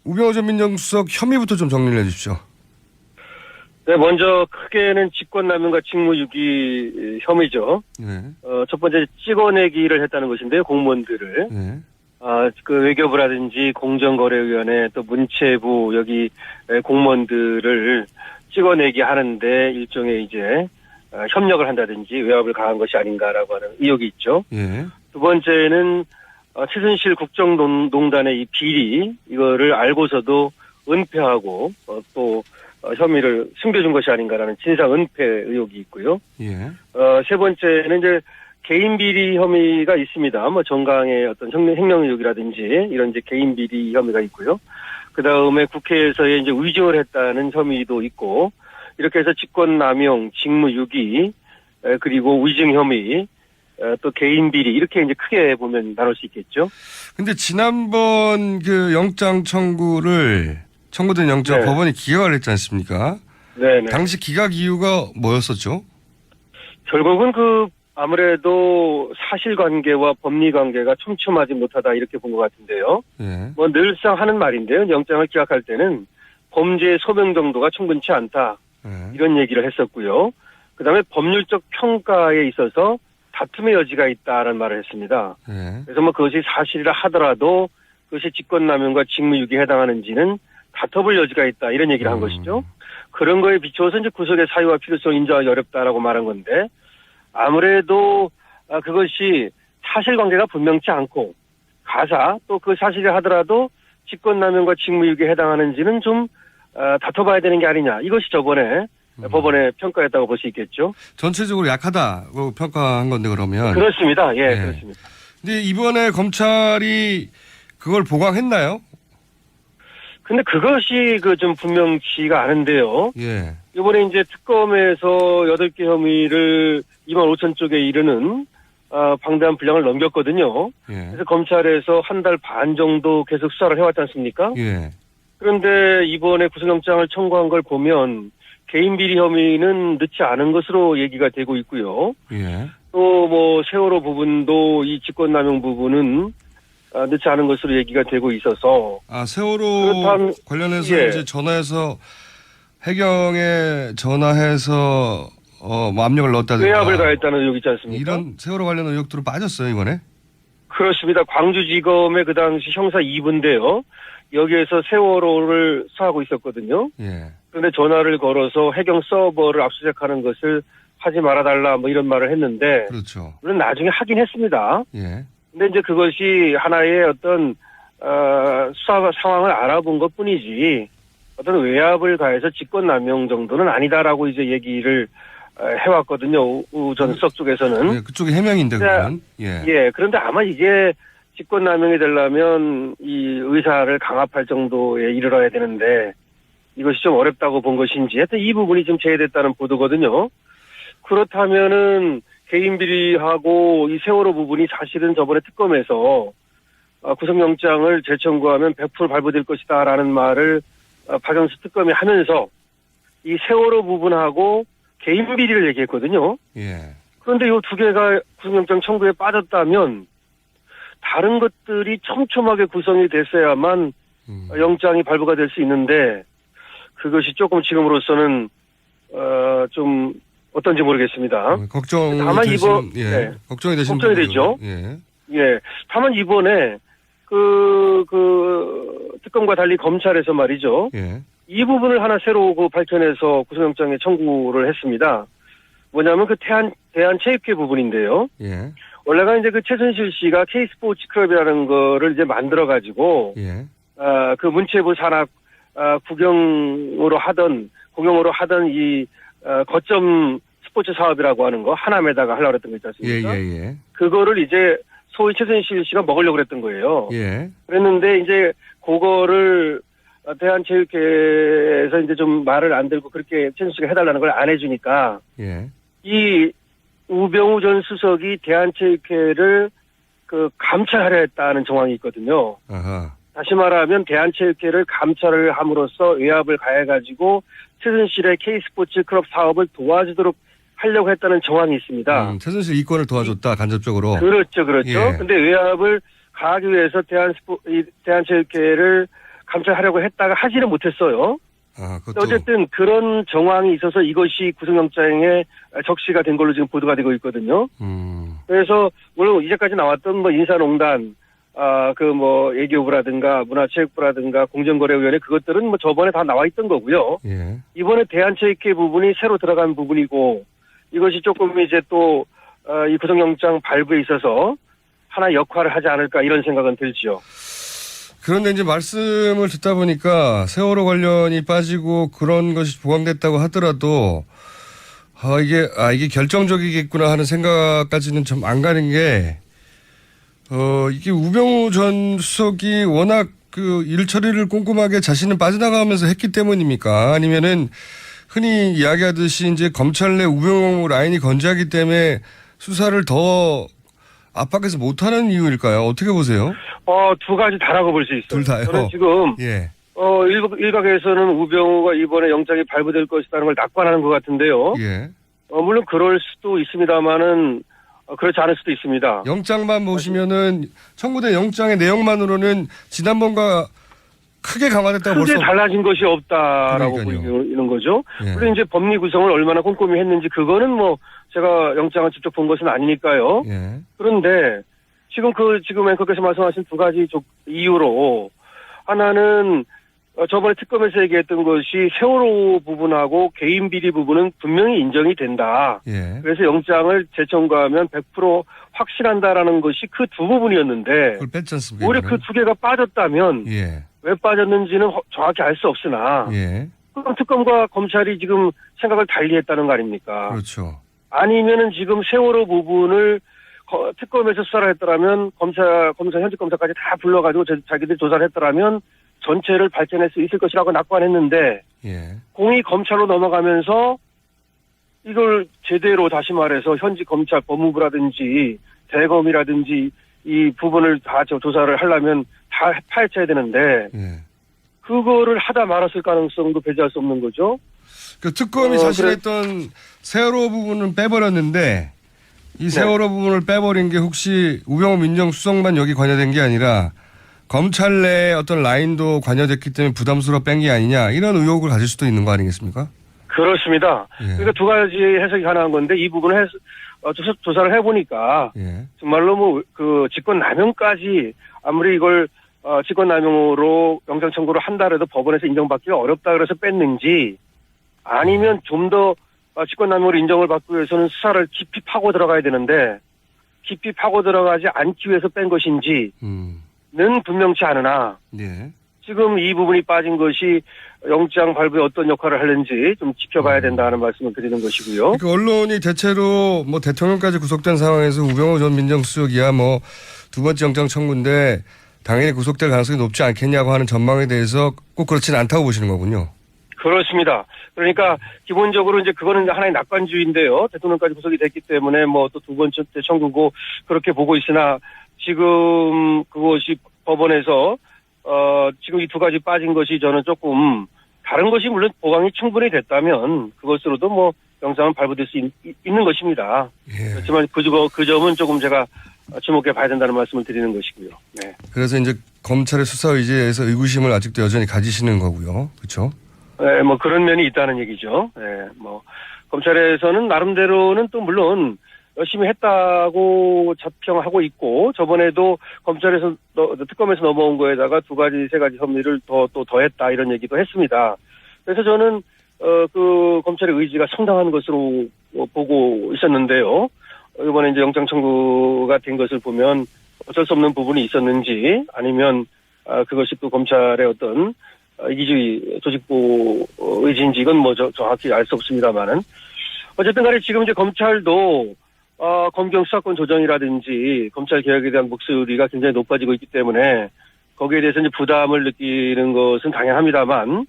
우병우 전 민정수석 혐의부터 좀 정리를 해 주십시오. 네, 먼저 크게는 직권남용과 직무유기 혐의죠. 네. 첫 번째 찍어내기를 했다는 것인데요, 공무원들을. 네. 그 외교부라든지 공정거래위원회 또 문체부 여기 공무원들을 찍어내기 하는데 일종의 이제 협력을 한다든지 외압을 가한 것이 아닌가라고 하는 의혹이 있죠. 예. 두 번째는 최순실 국정농단의 이 비리 이거를 알고서도 은폐하고 또 혐의를 숨겨준 것이 아닌가라는 진상 은폐 의혹이 있고요. 예. 세 번째는 이제 개인 비리 혐의가 있습니다. 뭐 정강의 어떤 횡령 의혹이라든지 이런 이제 개인 비리 혐의가 있고요. 그 다음에 국회에서의 이제 위증을 했다는 혐의도 있고 이렇게 해서 직권남용, 직무유기 그리고 위증 혐의 또 개인 비리 이렇게 이제 크게 보면 나눌 수 있겠죠. 근데 지난번 그 영장 청구된 영장 네. 법원이 기각을 했지 않습니까? 네네. 당시 기각 이유가 뭐였었죠? 결국은 아무래도 사실관계와 법리관계가 촘촘하지 못하다 이렇게 본 것 같은데요. 예. 뭐 늘상 하는 말인데요. 영장을 기각할 때는 범죄의 소명 정도가 충분치 않다. 예. 이런 얘기를 했었고요. 그다음에 법률적 평가에 있어서 다툼의 여지가 있다라는 말을 했습니다. 예. 그래서 뭐 그것이 사실이라 하더라도 그것이 직권남용과 직무유기에 해당하는지는 다퉈볼 여지가 있다 이런 얘기를 한 것이죠. 그런 거에 비추어서 이제 구속의 사유와 필요성을 인정하기 어렵다라고 말한 건데 아무래도 그것이 사실관계가 분명치 않고 가사 또 그 사실이 하더라도 직권남용과 직무유기에 해당하는지는 좀 다퉈봐야 되는 게 아니냐. 이것이 저번에 법원의 평가였다고 볼 수 있겠죠. 전체적으로 약하다고 평가한 건데 그러면. 그렇습니다. 예, 네. 그렇습니다. 근데 이번에 검찰이 그걸 보강했나요? 근데 그것이 좀 분명치가 않은데요. 예. 이번에 이제 특검에서 8개 혐의를 2만 5천 쪽에 이르는 방대한 분량을 넘겼거든요. 예. 그래서 검찰에서 한 달 반 정도 계속 수사를 해왔지 않습니까? 예. 그런데 이번에 구속영장을 청구한 걸 보면 개인 비리 혐의는 넣지 않은 것으로 얘기가 되고 있고요. 예. 또 뭐 세월호 부분도 이 직권남용 부분은 넣지 않은 것으로 얘기가 되고 있어서 세월호 관련해서 예. 이제 전화해서 해경에 전화해서 뭐 압력을 넣었다든가 외압을 가했다는 의혹이 있지 않습니까? 이런 세월호 관련 의혹들은 빠졌어요 이번에? 그렇습니다. 광주지검의 그 당시 형사 2부인데요. 여기에서 세월호를 수사하고 있었거든요. 예. 그런데 전화를 걸어서 해경 서버를 압수수색하는 것을 하지 말아달라 뭐 이런 말을 했는데 그렇죠. 물론 나중에 하긴 했습니다. 예. 근데 이제 그것이 하나의 어떤 수사 상황을 알아본 것뿐이지 어떤 외압을 가해서 직권남용 정도는 아니다라고 이제 얘기를 해왔거든요. 우 전 수석 쪽에서는. 예, 그쪽이 해명인데 그건. 예. 예. 그런데 아마 이게 직권남용이 되려면 이 의사를 강압할 정도에 이르러야 되는데 이것이 좀 어렵다고 본 것인지 하여튼 이 부분이 좀 제외됐다는 보도거든요. 그렇다면은 개인 비리하고 이 세월호 부분이 사실은 저번에 특검에서 구속영장을 재청구하면 100% 발부될 것이다라는 말을 박영수 특검이 하면서 이 세월호 부분하고 개인 비리를 얘기했거든요. 예. 그런데 이 두 개가 구속영장 청구에 빠졌다면 다른 것들이 촘촘하게 구성이 됐어야만 영장이 발부가 될 수 있는데 그것이 조금 지금으로서는 좀 어떤지 모르겠습니다. 걱정이 다만 되신, 예. 네. 걱정이 되신 걱정이 부분이군요. 되죠. 예. 예. 다만 이번에 특검과 달리 검찰에서 말이죠. 예. 이 부분을 하나 새로 밝혀내서 구속영장에 청구를 했습니다. 뭐냐면 대한체육회 부분인데요. 예. 원래가 이제 최순실 씨가 K스포츠 클럽이라는 거를 이제 만들어가지고, 예. 그 문체부 산하, 공용으로 하던 이, 거점 스포츠 사업이라고 하는 거, 하남에다가 하려고 했던 거 있지 않습니까? 예. 그거를 이제 소위 최순실 씨가 먹으려고 그랬던 거예요. 예. 그랬는데 이제 그거를 대한체육회에서 이제 좀 말을 안 들고 그렇게 최순실 씨가 해달라는 걸 안 해주니까, 예. 이 우병우 전 수석이 대한체육회를 감찰하려 했다는 정황이 있거든요. 아하. 다시 말하면 대한체육회를 감찰을 함으로써 외압을 가해가지고 최순실의 K스포츠 클럽 사업을 도와주도록 하려고 했다는 정황이 있습니다. 최순실 이권을 도와줬다 간접적으로. 그렇죠. 예. 근데 외압을 가하기 위해서 대한체육회를 감찰하려고 했다가 하지는 못했어요. 아, 그것도. 어쨌든 그런 정황이 있어서 이것이 구속영장에 적시가 된 걸로 지금 보도가 되고 있거든요. 그래서 물론 이제까지 나왔던 뭐 인사농단, 예교부라든가 문화체육부라든가 공정거래위원회 그것들은 뭐 저번에 다 나와 있던 거고요. 예. 이번에 대한체육회 부분이 새로 들어간 부분이고 이것이 조금 이제 또 이 구속영장 발부에 있어서 하나 역할을 하지 않을까 이런 생각은 들지요. 그런데 이제 말씀을 듣다 보니까 세월호 관련이 빠지고 그런 것이 보강됐다고 하더라도 이게 결정적이겠구나 하는 생각까지는 좀 안 가는 게 이게 우병우 전 수석이 워낙 그 일 처리를 꼼꼼하게 자신은 빠져나가면서 했기 때문입니까? 아니면은 흔히 이야기하듯이 이제 검찰 내 우병우 라인이 건재하기 때문에 수사를 더 압박해서 못하는 이유일까요? 어떻게 보세요? 두 가지 다라고 볼 수 있어요. 둘 다요? 저는 지금 예. 일각에서는 우병우가 이번에 영장이 발부될 것이라는 걸 낙관하는 것 같은데요. 예. 물론 그럴 수도 있습니다만은 그렇지 않을 수도 있습니다. 영장만 보시면은 청구된 영장의 내용만으로는 지난번과 크게 강화됐다고 크게 벌써 달라진 것이 없다라고 그러니까요. 보이는 거죠. 예. 물론 이제 법리 구성을 얼마나 꼼꼼히 했는지 그거는 뭐 제가 영장을 직접 본 것은 아니니까요. 예. 그런데 지금 앵커께서 말씀하신 두 가지 이유로 하나는 저번에 특검에서 얘기했던 것이 세월호 부분하고 개인 비리 부분은 분명히 인정이 된다. 예. 그래서 영장을 재청구하면 100% 확실한다라는 것이 그 두 부분이었는데 그걸 뺐지 않습니까? 오히려 그 두 개가 빠졌다면 예. 왜 빠졌는지는 정확히 알 수 없으나 예. 그럼 특검과 검찰이 지금 생각을 달리했다는 거 아닙니까? 그렇죠. 아니면은 지금 세월호 부분을 특검에서 수사를 했더라면 현직 검사까지 다 불러가지고 자기들 조사를 했더라면 전체를 밝혀낼 수 있을 것이라고 낙관했는데 예. 공이 검찰로 넘어가면서 이걸 제대로 다시 말해서 현직 검찰 법무부라든지 대검이라든지 이 부분을 다 조사를 하려면 다 파헤쳐야 되는데 예. 그거를 하다 말았을 가능성도 배제할 수 없는 거죠. 그 특검이 자신했던 세월호 부분은 빼버렸는데 이 세월호 부분을 빼버린 게 혹시 우병우 민정수석만 여기 관여된 게 아니라 검찰 내 어떤 라인도 관여됐기 때문에 부담스러워 뺀 게 아니냐 이런 의혹을 가질 수도 있는 거 아니겠습니까? 그렇습니다. 예. 그러니까 두 가지 해석이 가능한 건데 이 부분을 조사를 해보니까 예. 정말로 직권남용까지 아무리 이걸 직권남용으로 영장 청구를 한다 해도 법원에서 인정받기가 어렵다 그래서 뺐는지 아니면 좀 더 직권남용으로 인정을 받기 위해서는 수사를 깊이 파고 들어가야 되는데 깊이 파고 들어가지 않기 위해서 뺀 것인지는 분명치 않으나 예. 지금 이 부분이 빠진 것이 영장 발부에 어떤 역할을 하는지 좀 지켜봐야 된다는 말씀을 드리는 것이고요. 그러니까 언론이 대체로 뭐 대통령까지 구속된 상황에서 우병우 전 민정수석이야 뭐 두 번째 영장 청구인데 당연히 구속될 가능성이 높지 않겠냐고 하는 전망에 대해서 꼭 그렇지는 않다고 보시는 거군요. 그렇습니다. 그러니까 기본적으로 이제 그거는 하나의 낙관주의인데요. 대통령까지 구속이 됐기 때문에 뭐 또 두 번째 청구고 그렇게 보고 있으나 지금 그것이 법원에서 지금 이 두 가지 빠진 것이 저는 조금 다른 것이 물론 보강이 충분히 됐다면 그것으로도 뭐 영장은 발부될 수 있는 것입니다. 예. 그렇지만 그 점은 조금 제가 주목해 봐야 된다는 말씀을 드리는 것이고요. 네. 그래서 이제 검찰의 수사 의지에서 의구심을 아직도 여전히 가지시는 거고요. 그렇죠? 네, 뭐 그런 면이 있다는 얘기죠. 네, 뭐 검찰에서는 나름대로는 또 물론 열심히 했다고 자평하고 있고 저번에도 검찰에서 특검에서 넘어온 거에다가 두 가지 세 가지 혐의를 또 더했다 이런 얘기도 했습니다. 그래서 저는 그 검찰의 의지가 상당한 것으로 보고 있었는데요. 이번에 이제 영장 청구가 된 것을 보면 어쩔 수 없는 부분이 있었는지 아니면 그것이 또 검찰의 어떤 이기주의 조직부 의지인지 이건 뭐 정확히 알 수 없습니다만은 어쨌든 간에 지금 이제 검찰도 검경 수사권 조정이라든지 검찰 개혁에 대한 목소리가 굉장히 높아지고 있기 때문에 거기에 대해서 이제 부담을 느끼는 것은 당연합니다만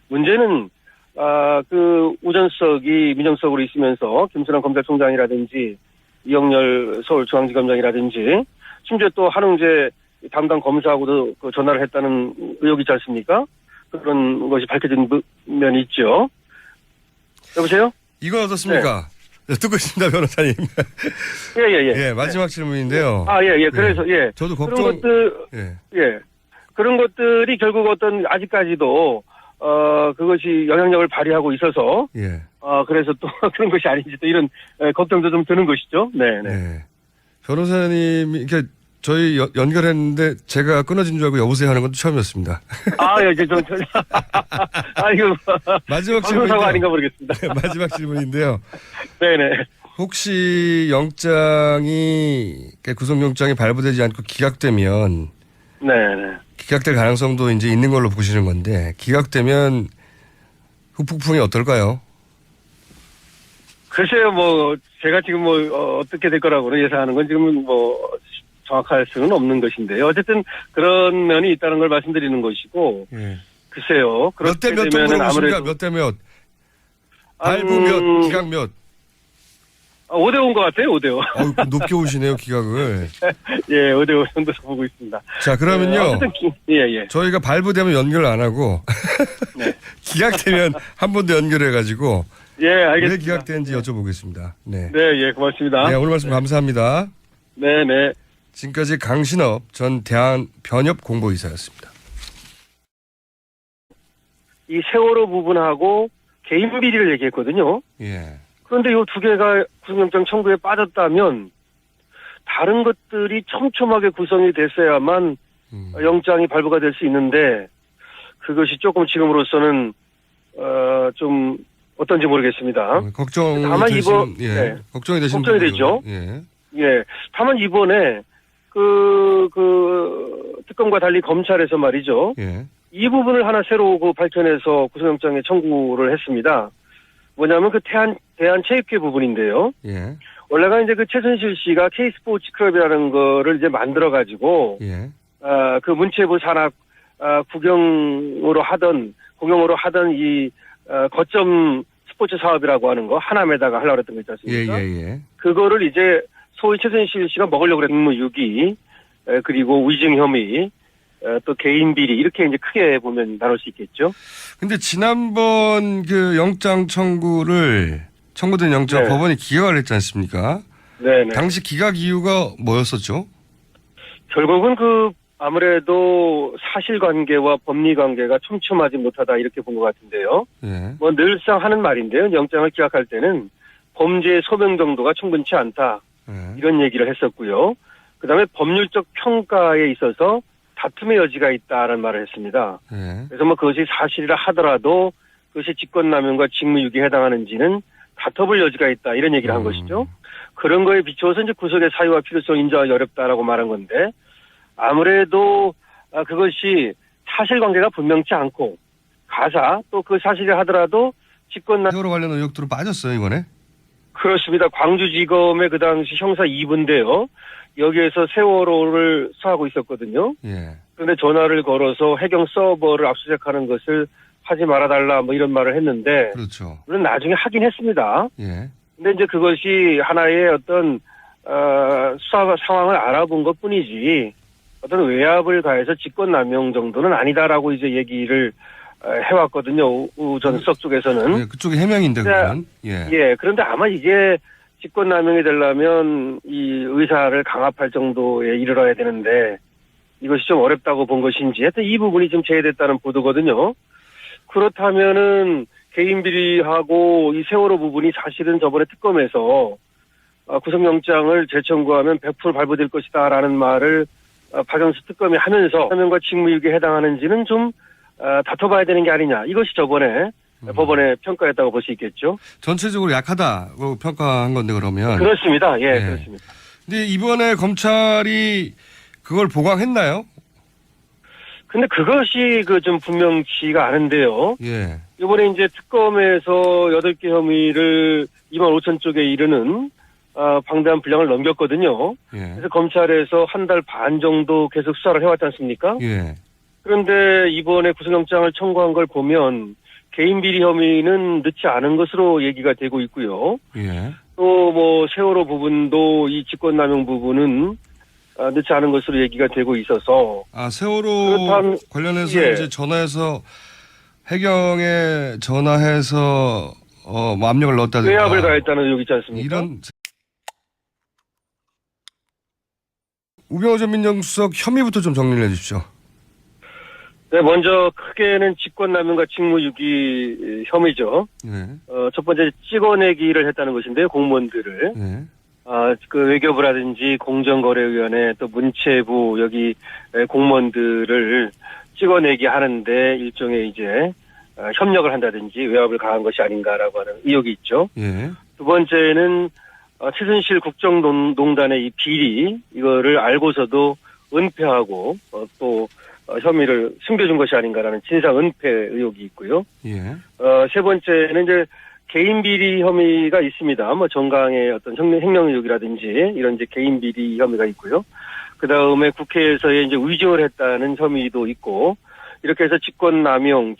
문제는 그 우전 수석이 민정수석으로 있으면서 김순환 검찰총장이라든지 이영렬 서울중앙지검장이라든지 심지어 또 한웅재 담당 검사하고도 그 전화를 했다는 의혹이 있지 않습니까? 그런 것이 밝혀진 면이 있죠. 여보세요? 이건 어떻습니까? 네. 듣고 있습니다, 변호사님. 예. 예, 마지막 질문인데요. 예. 그래서, 예. 저도 그런 걱정. 것들, 예. 예. 그런 것들이 결국 어떤 아직까지도 그것이 영향력을 발휘하고 있어서 예. 그래서 또 그런 것이 아닌지 또 이런 걱정도 좀 드는 것이죠. 네. 네. 변호사님이 그러니까 저희 연결했는데 제가 끊어진 줄 알고 여보세요 하는 것도 처음이었습니다. 이제 좀 이거 마지막 방송사고 질문인데요. 아닌가 모르겠습니다. 마지막 질문인데요. 네네. 혹시 구속영장이 발부되지 않고 기각되면 네네. 기각될 가능성도 이제 있는 걸로 보시는 건데 기각되면 후폭풍이 어떨까요? 글쎄요, 제가 지금 어떻게 될 거라고는 예상하는 건 지금은 정확할 수는 없는 것인데요. 어쨌든 그런 면이 있다는 걸 말씀드리는 것이고, 예. 글쎄요. 몇 대 그렇게 몇 정도로 되면은 보십니까? 아무래도 몇 대 몇? 발부 몇, 기각 몇? 5대5인 것 같아요, 5대5. 높게 오시네요, 기각을. 예, 5대5 정도로 보고 있습니다. 자, 그러면요. 어쨌든, 예. 저희가 발부되면 연결 안 하고, 네. 기각되면 한 번 더 연결해가지고, 예, 알겠습니다. 왜 기각되는지 여쭤보겠습니다. 네. 네, 예, 고맙습니다. 네, 오늘 말씀 감사합니다. 네. 지금까지 강신업 전 대한변협공보이사였습니다. 이 세월호 부분하고 개인 비리를 얘기했거든요. 예. 그런데 이 두 개가 구속영장 청구에 빠졌다면 다른 것들이 촘촘하게 구성이 됐어야만 영장이 발부가 될 수 있는데 그것이 조금 지금으로서는 좀 어떤지 모르겠습니다. 걱정이 다만 되시는, 예. 걱정이 되시는 걱정이 부분이군요. 되죠. 예. 예. 다만 이번에 특검과 달리 검찰에서 말이죠. 예. 이 부분을 하나 새로 밝혀내서 구속영장에 청구를 했습니다. 뭐냐면 대한체육회 부분인데요. 예. 원래가 이제 최순실 씨가 K스포츠 클럽이라는 거를 이제 만들어가지고, 예. 문체부 산하, 공용으로 하던 이, 거점 스포츠 사업이라고 하는 거, 하남에다가 하려고 했던 거 있지 않습니까? 예. 그거를 이제 소위 최순실 씨가 먹으려고 그랬던 직무유기, 그리고 위증 혐의, 또 개인 비리, 이렇게 이제 크게 보면 나눌 수 있겠죠. 근데 지난번 영장 청구된 영장 네. 법원이 기각을 했지 않습니까? 네네. 당시 기각 이유가 뭐였었죠? 결국은 아무래도 사실관계와 법리관계가 촘촘하지 못하다 이렇게 본 것 같은데요. 예. 늘상 하는 말인데요. 영장을 기각할 때는 범죄의 소명 정도가 충분치 않다. 예. 이런 얘기를 했었고요. 그다음에 법률적 평가에 있어서 다툼의 여지가 있다라는 말을 했습니다. 예. 그래서 그것이 사실이라 하더라도 그것이 직권남용과 직무유기에 해당하는지는 다퉈볼 여지가 있다 이런 얘기를 한 것이죠. 그런 거에 비추어서 이제 구속의 사유와 필요성 인정하기 어렵다라고 말한 건데 아무래도 그것이 사실관계가 분명치 않고 가사 또 그 사실이 하더라도 세월호 관련 의혹들은 빠졌어요 이번에? 그렇습니다. 광주지검의 그 당시 형사 2부인데요. 여기에서 세월호를 수사하고 있었거든요. 예. 그런데 전화를 걸어서 해경 서버를 압수수색하는 것을 하지 말아달라 이런 말을 했는데 그렇죠. 물론 나중에 하긴 했습니다. 예. 근데 이제 그것이 하나의 어떤 수사 상황을 알아본 것뿐이지 어떤 외압을 가해서 직권남용 정도는 아니다라고 이제 얘기를 해왔거든요. 전 수석 쪽에서는. 예, 그쪽이 해명인데 그건. 예. 그런데 아마 이게 직권남용이 되려면 이 의사를 강압할 정도에 이르러야 되는데 이것이 좀 어렵다고 본 것인지 하여튼 이 부분이 좀 제외됐다는 보도거든요. 그렇다면은 개인 비리하고 이 세월호 부분이 사실은 저번에 특검에서 구속영장을 재청구하면 100% 발부될 것이다라는 말을 박영수 특검이 하면서 사명과 직무유기에 해당하는지는 좀 다퉈봐야 되는 게 아니냐. 이것이 저번에 법원의 평가였다고 볼 수 있겠죠. 전체적으로 약하다고 평가한 건데 그러면. 그렇습니다. 예. 그렇습니다. 근데 이번에 검찰이 그걸 보강했나요? 근데 그것이 좀 분명치가 않은데요. 예. 이번에 이제 특검에서 8개 혐의를 2만 5천 쪽에 이르는 방대한 분량을 넘겼거든요. 예. 그래서 검찰에서 한 달 반 정도 계속 수사를 해왔지 않습니까? 예. 그런데 이번에 구속영장을 청구한 걸 보면 개인 비리 혐의는 늦지 않은 것으로 얘기가 되고 있고요. 예. 또 세월호 부분도 이 직권남용 부분은 늦지 않은 것으로 얘기가 되고 있어서. 세월호 관련해서 예. 이제 전화해서 해경에 전화해서 압력을 넣었다든가. 외압을 가했다는 의혹이 있지 않습니까? 이런 우병우 전 민정수석 혐의부터 좀 정리를 해 주십시오. 네, 먼저 크게는 직권남용과 직무유기 혐의죠. 네. 첫 번째 찍어내기를 했다는 것인데요, 공무원들을. 네. 그 외교부라든지 공정거래위원회 또 문체부 여기 공무원들을 찍어내기 하는데 일종의 이제 협력을 한다든지 외압을 가한 것이 아닌가라고 하는 의혹이 있죠. 예. 두 번째는 최순실 국정농단의 이 비리 이거를 알고서도 은폐하고 또 혐의를 숨겨준 것이 아닌가라는 진상 은폐 의혹이 있고요. 예. 세 번째는 이제 개인 비리 혐의가 있습니다. 뭐 정강의 어떤 횡령 의혹이라든지 이런 이제 개인 비리 혐의가 있고요. 그 다음에 국회에서의 이제 위증을 했다는 혐의도 있고 이렇게 해서 직권남용